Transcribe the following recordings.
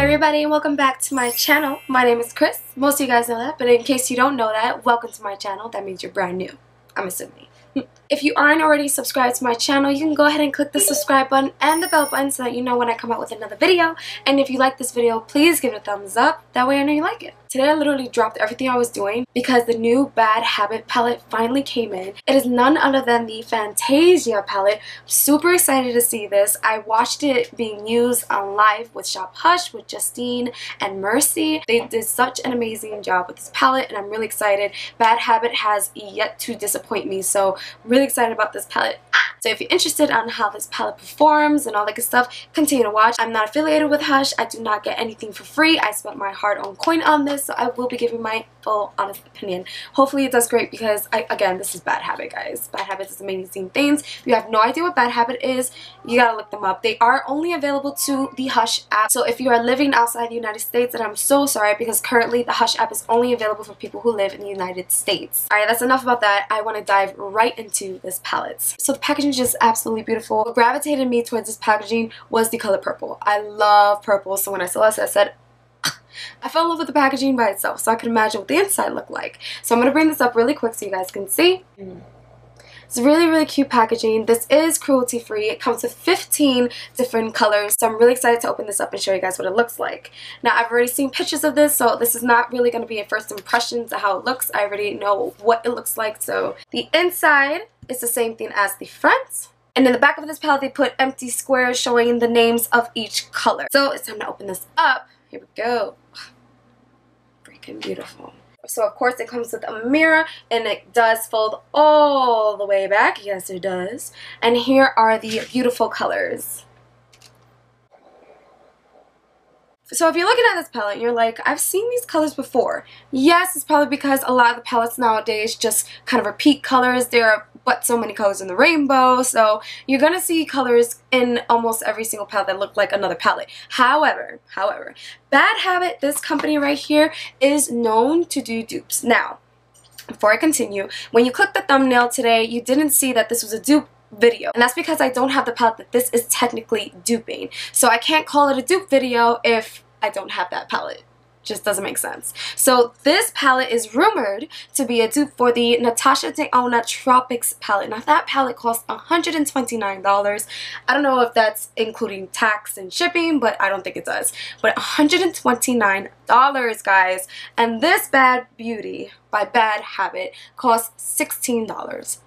Hi everybody and welcome back to my channel. My name is Chris. Most of you guys know that, but in case you don't know that, welcome to my channel. That means you're brand new, I'm assuming. If you aren't already subscribed to my channel, you can go ahead and click the subscribe button and the bell button so that you know when I come out with another video. And if you like this video, please give it a thumbs up. That way I know you like it. Today I literally dropped everything I was doing because the new Bad Habit palette finally came in. It is none other than the Fantasia palette. I'm super excited to see this. I watched it being used on live with Shop Hush with Justine and Mercy. They did such an amazing job with this palette and I'm really excited. Bad Habit has yet to disappoint me, so I'm really excited about this palette. So if you're interested on how this palette performs and all that good stuff, continue to watch. I'm not affiliated with Hush. I do not get anything for free. I spent my hard-earned coin on this, so I will be giving my full honest opinion. Hopefully it does great because, again, this is Bad Habit, guys. Bad Habit is amazing things. If you have no idea what Bad Habit is, you gotta look them up. They are only available to the Hush app. So if you are living outside the United States, then I'm so sorry because currently the Hush app is only available for people who live in the United States. Alright, that's enough about that. I want to dive right into this palette. So the packaging is just absolutely beautiful. What gravitated me towards this packaging was the color purple. I love purple, so when I saw this I said, I fell in love with the packaging by itself, so I could imagine what the inside looked like. So I'm going to bring this up really quick so you guys can see. It's really, really cute packaging. This is cruelty free. It comes with 15 different colors, so I'm really excited to open this up and show you guys what it looks like. Now, I've already seen pictures of this, so this is not really going to be a first impressions of how it looks. I already know what it looks like. So the inside is the same thing as the front. And in the back of this palette, they put empty squares showing the names of each color. So it's time to open this up. Here we go. Freaking beautiful. So of course it comes with a mirror and it does fold all the way back. Yes, it does. And here are the beautiful colors. So if you're looking at this palette and you're like, I've seen these colors before. Yes, it's probably because a lot of the palettes nowadays just kind of repeat colors. There are but so many colors in the rainbow, so you're gonna see colors in almost every single palette that look like another palette. However, Bad Habit, this company right here, is known to do dupes. Now, before I continue, when you clicked the thumbnail today, you didn't see that this was a dupe video, and that's because I don't have the palette that this is technically duping. So I can't call it a dupe video if I don't have that palette. Just doesn't make sense. So this palette is rumored to be a dupe for the Natasha Denona Tropics Palette. Now that palette costs $129. I don't know if that's including tax and shipping, but I don't think it does. But $129, guys. And this Bad Beauty by Bad Habit costs $16.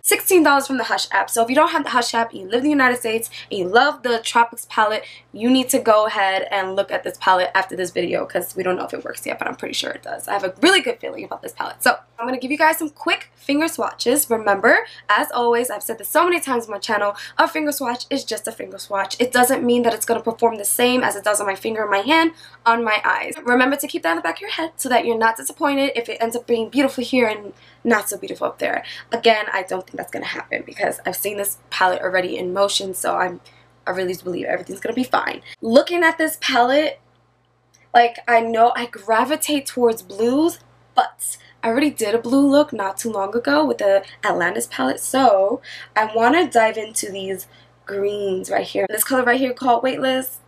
$16 from the Hush app. So if you don't have the Hush app, you live in the United States, and you love the Tropics palette, you need to go ahead and look at this palette after this video because we don't know if it works yet, but I'm pretty sure it does. I have a really good feeling about this palette. So I'm going to give you guys some quick finger swatches. Remember, as always, I've said this so many times on my channel, a finger swatch is just a finger swatch. It doesn't mean that it's going to perform the same as it does on my finger, my hand, on my eyes. Remember to keep that in the back of your head so that you're not disappointed if it ends up being beautiful here and not so beautiful up there. Again, I don't think that's going to happen because I've seen this palette already in motion, so I really believe everything's going to be fine. Looking at this palette, like, I know I gravitate towards blues, but I already did a blue look not too long ago with the Atlantis palette, so I want to dive into these greens right here. This color right here called Weightless,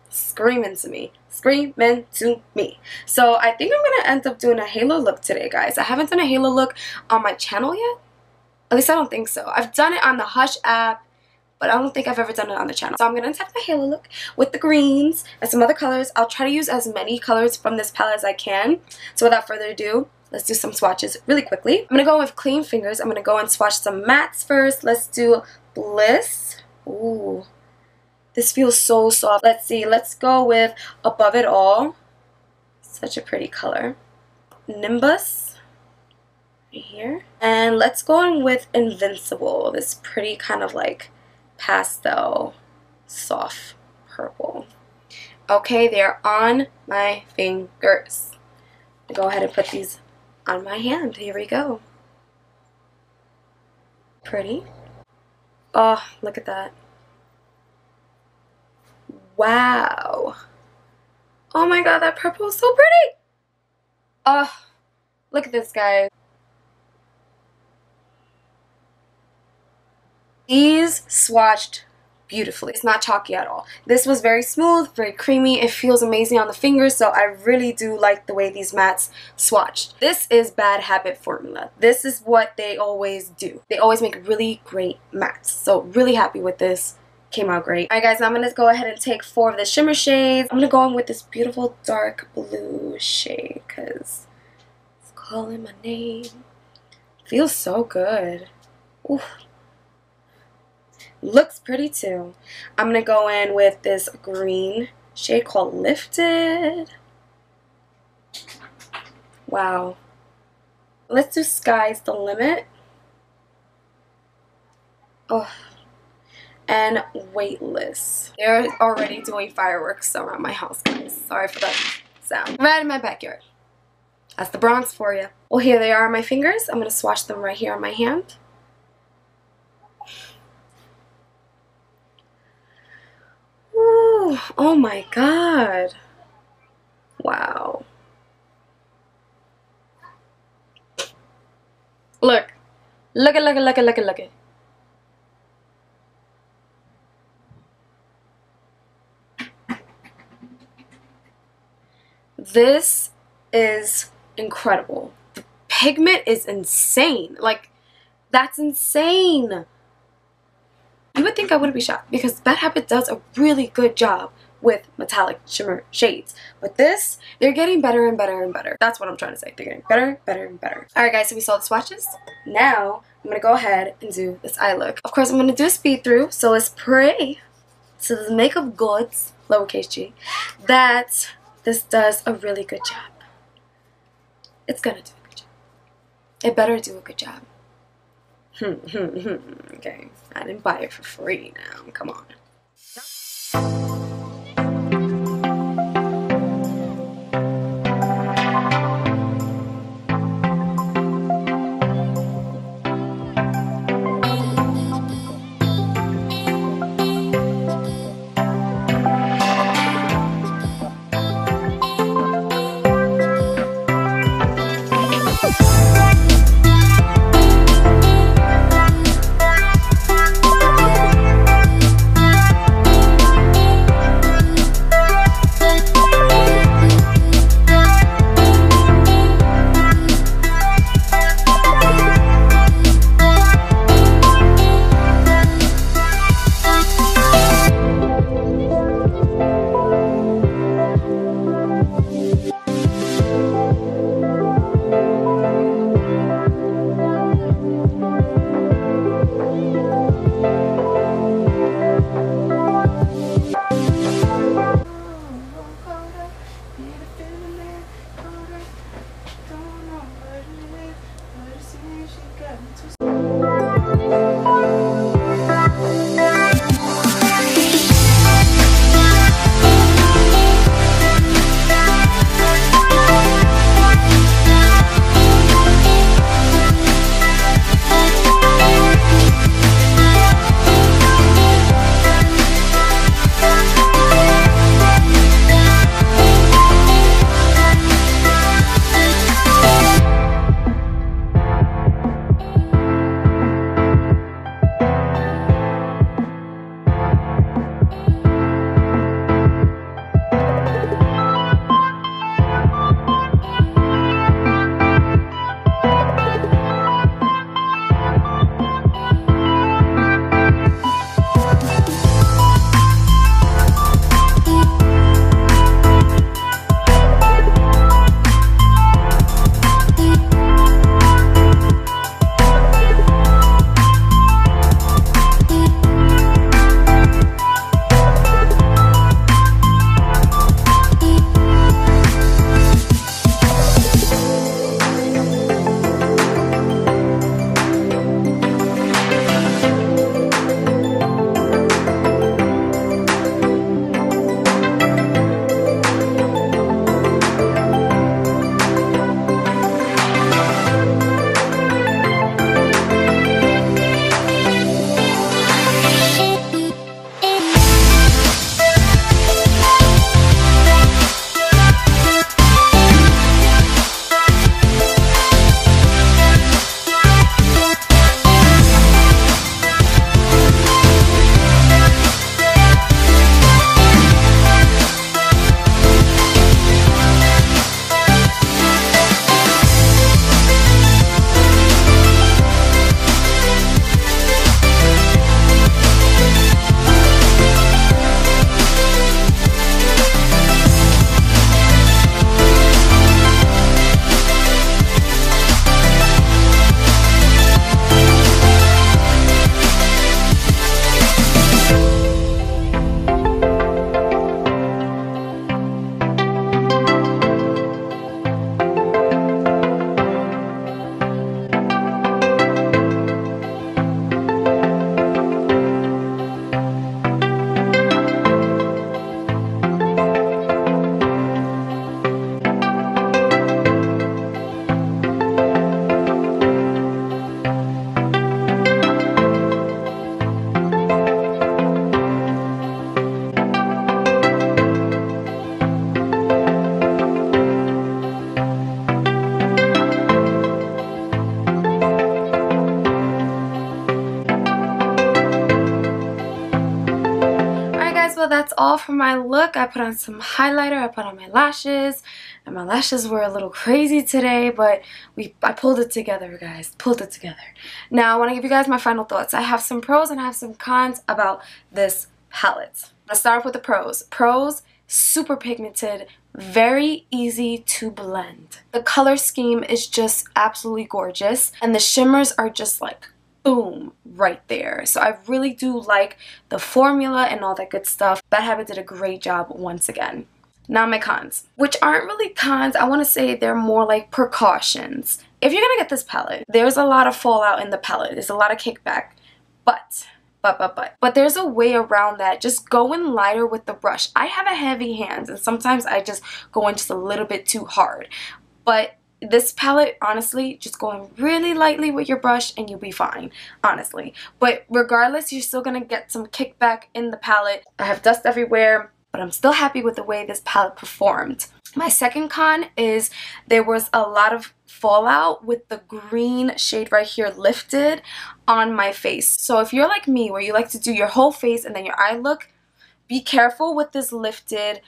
screaming to me. Screaming to me. So I think I'm going to end up doing a halo look today, guys. I haven't done a halo look on my channel yet. At least I don't think so. I've done it on the Hush app, but I don't think I've ever done it on the channel. So I'm going to attack my halo look with the greens and some other colors. I'll try to use as many colors from this palette as I can. So without further ado, let's do some swatches really quickly. I'm going to go with clean fingers. I'm going to go and swatch some mattes first. Let's do Bliss. Ooh. This feels so soft. Let's see. Let's go with Above It All. Such a pretty color. Nimbus. Right here. And let's go in with Invincible. This pretty kind of like pastel soft purple. Okay, they're on my fingers. I'll go ahead and put these on my hand. Here we go. Pretty. Oh, look at that. Wow. Oh my god, that purple is so pretty. Oh, look at this, guys. These swatched beautifully. It's not chalky at all. This was very smooth, very creamy. It feels amazing on the fingers, so I really do like the way these mattes swatched. This is Bad Habit formula. This is what they always do. They always make really great mattes. So really happy with this. Came out great. Alright guys, now I'm going to go ahead and take 4 of the shimmer shades. I'm going to go in with this beautiful dark blue shade because it's calling my name. Feels so good. Ooh. Looks pretty too. I'm going to go in with this green shade called Lifted. Wow. Let's do Sky's the Limit. Oh. And Weightless. They're already doing fireworks around my house, guys. Sorry for that sound. Right in my backyard. That's the Bronx for you. Well, here they are on my fingers. I'm going to swatch them right here on my hand. Ooh, oh my god. Wow. Look. Look at, look at, look at, look at, look at. This is incredible. The pigment is insane. Like, that's insane. You would think I wouldn't be shocked because Bad Habit does a really good job with metallic shimmer shades. But this, they're getting better and better and better. That's what I'm trying to say. They're getting better, better, and better. Alright guys, so we saw the swatches. Now, I'm going to go ahead and do this eye look. Of course, I'm going to do a speed through. So let's pray to the makeup gods, lowercase g, that this does a really good job. It's gonna do a good job. It better do a good job. Okay, I didn't buy it for free now. Come on. guys, well that's all for my look. I put on some highlighter, I put on my lashes, and my lashes were a little crazy today, but I pulled it together, guys. Pulled it together. Now I want to give you guys my final thoughts. I have some pros and I have some cons about this palette. Let's start off with the pros. Pros, super pigmented, very easy to blend. The color scheme is just absolutely gorgeous, and the shimmers are just like boom right there. So I really do like the formula and all that good stuff. Bad Habit did a great job once again. Now my cons, which aren't really cons. I want to say they're more like precautions. If you're gonna get this palette, there's a lot of fallout in the palette. There's a lot of kickback, but there's a way around that. Just go in lighter with the brush. I have a heavy hands and sometimes I just go in just a little bit too hard, but this palette, honestly, just going really lightly with your brush and you'll be fine, honestly. But regardless, you're still gonna get some kickback in the palette. I have dust everywhere, but I'm still happy with the way this palette performed. My second con is there was a lot of fallout with the green shade right here lifted on my face. So if you're like me, where you like to do your whole face and then your eye look, be careful with this lifted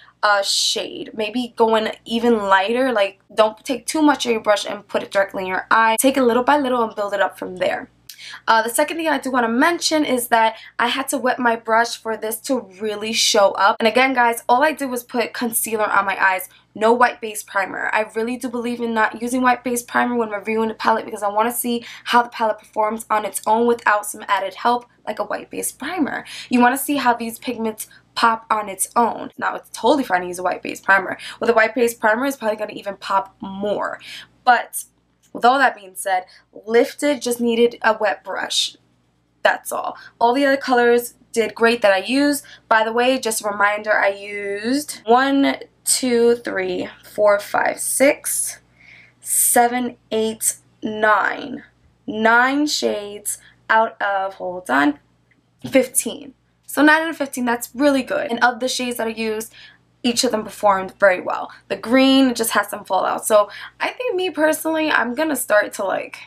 shade. Maybe going even lighter, like don't take too much of your brush and put it directly in your eye. Take it little by little and build it up from there. The second thing I do want to mention is that I had to wet my brush for this to really show up. And again, guys, all I did was put concealer on my eyes. No white base primer. I really do believe in not using white base primer when reviewing the palette because I want to see how the palette performs on its own without some added help like a white base primer. You want to see how these pigments pop on its own. Now, it's totally fine to use a white base primer. With a white base primer, it's probably going to even pop more. But with all that being said, lifted just needed a wet brush. That's all. All the other colors did great that I used. By the way, just a reminder, I used 1, 2, 3, 4, 5, 6, 7, 8, 9. 9 shades out of, hold on, 15. So 9 out of 15, that's really good. And of the shades that I used, each of them performed very well. The green just has some fallout. So I think me personally, I'm gonna start to like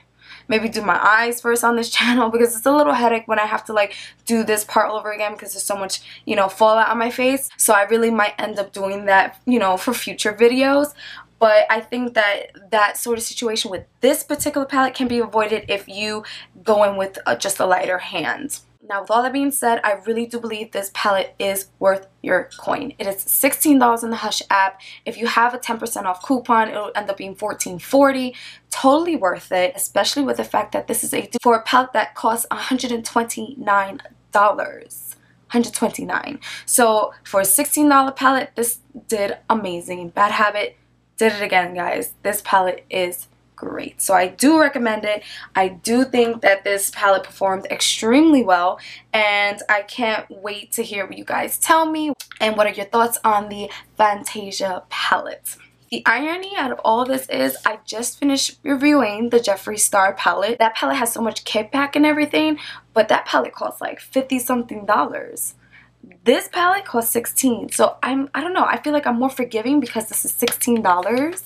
maybe do my eyes first on this channel because it's a little headache when I have to like do this part all over again because there's so much, you know, fallout on my face. So I really might end up doing that, you know, for future videos. But I think that that sort of situation with this particular palette can be avoided if you go in with just a lighter hand. Now, with all that being said, I really do believe this palette is worth your coin. It is $16 in the Hush app. If you have a 10% off coupon, it will end up being $14.40. Totally worth it, especially with the fact that this is for a palette that costs $129. $129. So for a $16 palette, this did amazing. Bad Habit did it again, guys. This palette is great. So I do recommend it. I do think that this palette performed extremely well, and I can't wait to hear what you guys tell me and what are your thoughts on the Fantasia palette. The irony out of all of this is I just finished reviewing the Jeffree Star palette. That palette has so much kickback and everything, but that palette costs like $50-something. This palette costs $16. So I don't know, I feel like I'm more forgiving because this is $16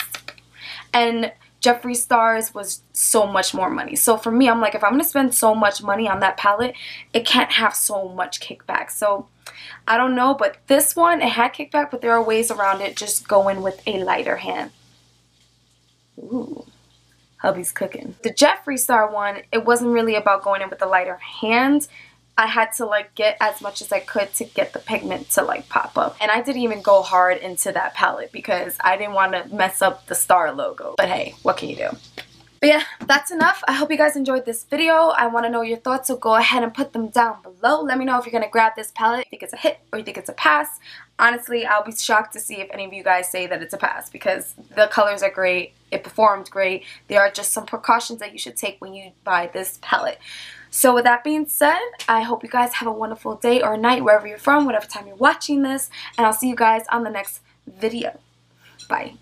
and Jeffree Star's was so much more money. So for me, I'm like, if I'm going to spend so much money on that palette, it can't have so much kickback. So I don't know, but this one, it had kickback, but there are ways around it. Just go in with a lighter hand. Ooh, hubby's cooking. The Jeffree Star one, it wasn't really about going in with a lighter hand. I had to like get as much as I could to get the pigment to like pop up. And I didn't even go hard into that palette because I didn't want to mess up the star logo. But hey, what can you do? But yeah, that's enough. I hope you guys enjoyed this video. I want to know your thoughts, so go ahead and put them down below. Let me know if you're going to grab this palette, you think it's a hit or you think it's a pass. Honestly, I'll be shocked to see if any of you guys say that it's a pass because the colors are great, it performed great. There are just some precautions that you should take when you buy this palette. So with that being said, I hope you guys have a wonderful day or night wherever you're from, whatever time you're watching this, and I'll see you guys on the next video. Bye.